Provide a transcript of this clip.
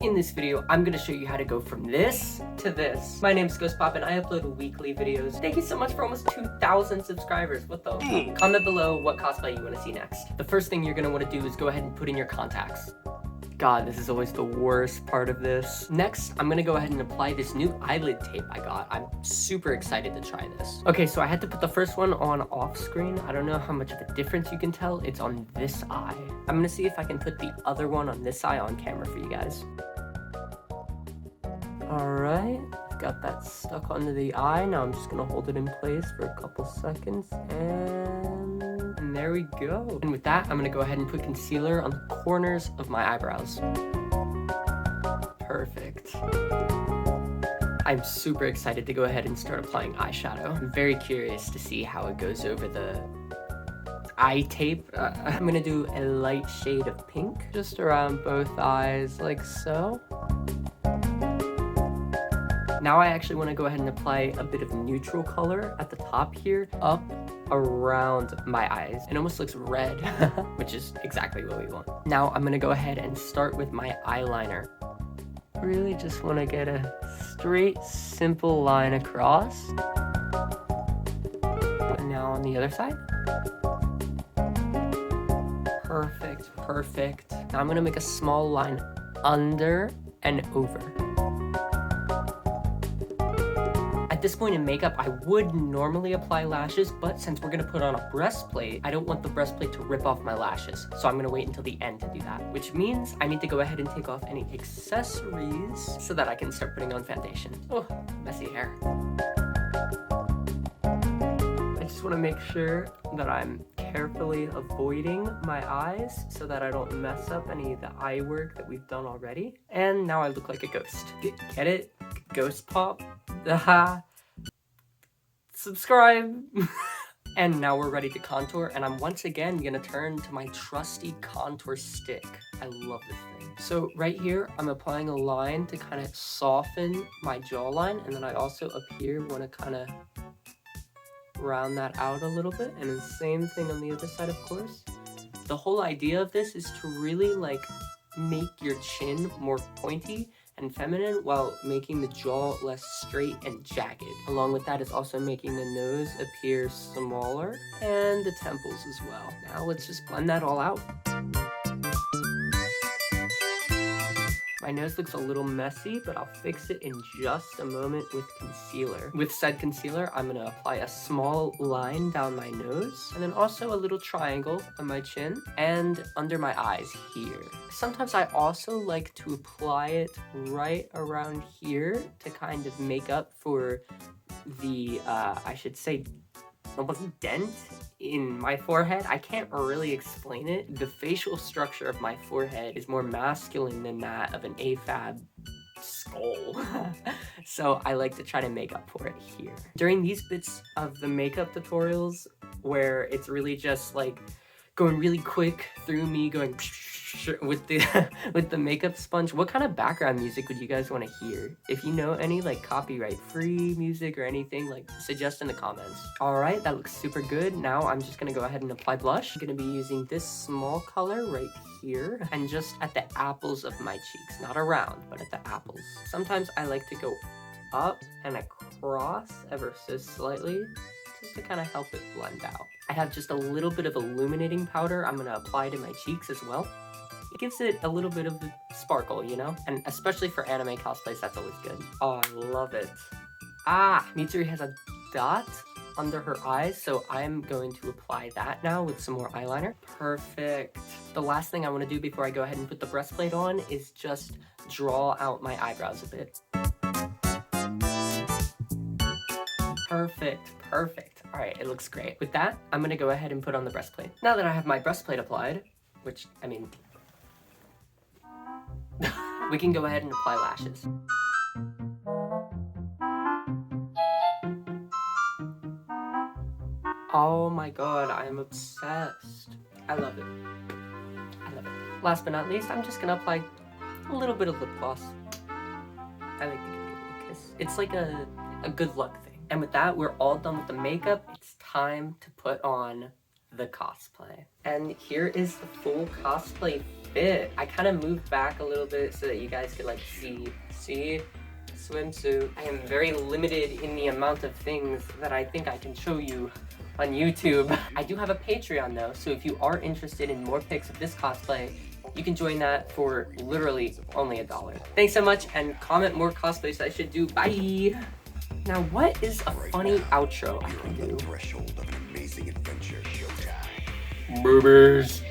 In this video, I'm going to show you how to go from this to this. My name's Ghostpop and I upload weekly videos. Thank you so much for almost 2,000 subscribers. What the? Comment below what cosplay you want to see next. The first thing you're going to want to do is go ahead and put in your contacts. God, this is always the worst part of this. Next, I'm gonna go ahead and apply this new eyelid tape I got. I'm super excited to try this. Okay, so I had to put the first one on off screen. I don't know how much of a difference you can tell. It's on this eye. I'm gonna see if I can put the other one on this eye on camera for you guys. All right, got that stuck onto the eye. Now I'm just gonna hold it in place for a couple seconds and there we go. And with that, I'm gonna go ahead and put concealer on the corners of my eyebrows. Perfect. I'm super excited to go ahead and start applying eyeshadow. I'm very curious to see how it goes over the eye tape. I'm gonna do a light shade of pink just around both eyes like so. Now I actually want to go ahead and apply a bit of neutral color at the top here, up around my eyes. It almost looks red, which is exactly what we want. Now I'm going to go ahead and start with my eyeliner. Really just want to get a straight, simple line across. And now on the other side. Perfect, perfect. Now I'm going to make a small line under and over. At this point in makeup, I would normally apply lashes, but since we're gonna put on a breastplate, I don't want the breastplate to rip off my lashes. So I'm gonna wait until the end to do that, which means I need to go ahead and take off any accessories so that I can start putting on foundation. Oh, messy hair. I just wanna make sure that I'm carefully avoiding my eyes so that I don't mess up any of the eye work that we've done already. And now I look like a ghost. Get it? Ghostpop? Haha. Subscribe. And now we're ready to contour, and I'm once again gonna turn to my trusty contour stick. I love this thing. So right here, I'm applying a line to kind of soften my jawline, and then I also up here want to kind of round that out a little bit, and the same thing on the other side, of course. The whole idea of this is to really like make your chin more pointy and feminine while making the jaw less straight and jagged. Along with that is also making the nose appear smaller and the temples as well. Now let's just blend that all out. My nose looks a little messy, but I'll fix it in just a moment with concealer. With said concealer, I'm gonna apply a small line down my nose, and then also a little triangle on my chin and under my eyes here. Sometimes I also like to apply it right around here to kind of make up for the, I should say, almost dent in my forehead. I can't really explain it. The facial structure of my forehead is more masculine than that of an AFAB skull. So I like to try to make up for it here. During these bits of the makeup tutorials where it's really just like going really quick through me going with the makeup sponge, what kind of background music would you guys want to hear? If you know any like copyright free music or anything, like suggest in the comments. All right, that looks super good. Now I'm just gonna go ahead and apply blush. I'm gonna be using this small color right here and just at the apples of my cheeks, not around, but at the apples. Sometimes I like to go up and across ever so slightly, just to kind of help it blend out. I have just a little bit of illuminating powder I'm gonna apply to my cheeks as well. It gives it a little bit of a sparkle, you know? And especially for anime cosplays, that's always good. Oh, I love it. Ah, Mitsuri has a dot under her eyes, so I'm going to apply that now with some more eyeliner. Perfect. The last thing I want to do before I go ahead and put the breastplate on is just draw out my eyebrows a bit. Perfect, perfect. All right, it looks great. With that, I'm gonna go ahead and put on the breastplate. Now that I have my breastplate applied, which, I mean, we can go ahead and apply lashes. Oh my god, I am obsessed. I love it. I love it. Last but not least, I'm just gonna apply a little bit of lip gloss. I like to give it a little kiss. It's like a good luck thing. And with that, we're all done with the makeup. It's time to put on the cosplay. And here is the full cosplay fit. I kind of moved back a little bit so that you guys could like see swimsuit. I am very limited in the amount of things that I think I can show you on YouTube. I do have a Patreon though, so if you are interested in more pics of this cosplay, you can join that for literally only $1. Thanks so much, and comment more cosplays I should do. Bye! Now, what is a funny outro I can do? Threshold of an amazing adventure showtime. Boobies!